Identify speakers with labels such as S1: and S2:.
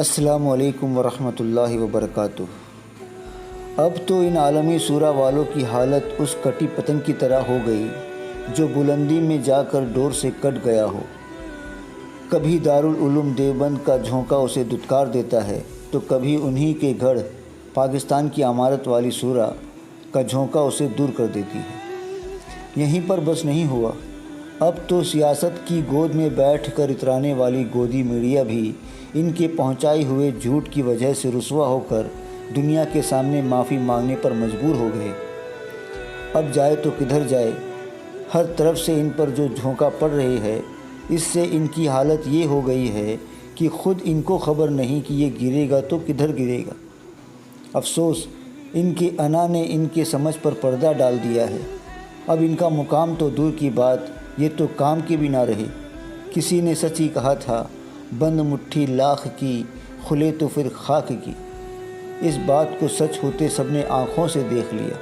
S1: السلام علیکم ورحمۃ اللہ وبرکاتہ۔ اب تو ان عالمی سورہ والوں کی حالت اس کٹی پتنگ کی طرح ہو گئی جو بلندی میں جا کر ڈور سے کٹ گیا ہو۔ کبھی دارالعلوم دیوبند کا جھونکا اسے دھتکار دیتا ہے تو کبھی انہی کے گھر پاکستان کی عمارت والی سورہ کا جھونکا اسے دور کر دیتی ہے۔ یہیں پر بس نہیں ہوا، اب تو سیاست کی گود میں بیٹھ کر اترانے والی گودی میڈیا بھی ان کے پہنچائے ہوئے جھوٹ کی وجہ سے رسوا ہو کر دنیا کے سامنے معافی مانگنے پر مجبور ہو گئے۔ اب جائے تو کدھر جائے، ہر طرف سے ان پر جو جھونکا پڑ رہی ہے، اس سے ان کی حالت یہ ہو گئی ہے کہ خود ان کو خبر نہیں کہ یہ گرے گا تو کدھر گرے گا۔ افسوس، ان کے انا نے ان کے سمجھ پر پردہ ڈال دیا ہے۔ اب ان کا مقام تو دور کی بات، یہ تو کام کے بھی نہ رہے۔ کسی نے سچ ہی کہا تھا، بند مٹھی لاکھ کی، کھلے تو پھر خاک کی۔ اس بات کو سچ ہوتے سب نے آنکھوں سے دیکھ لیا۔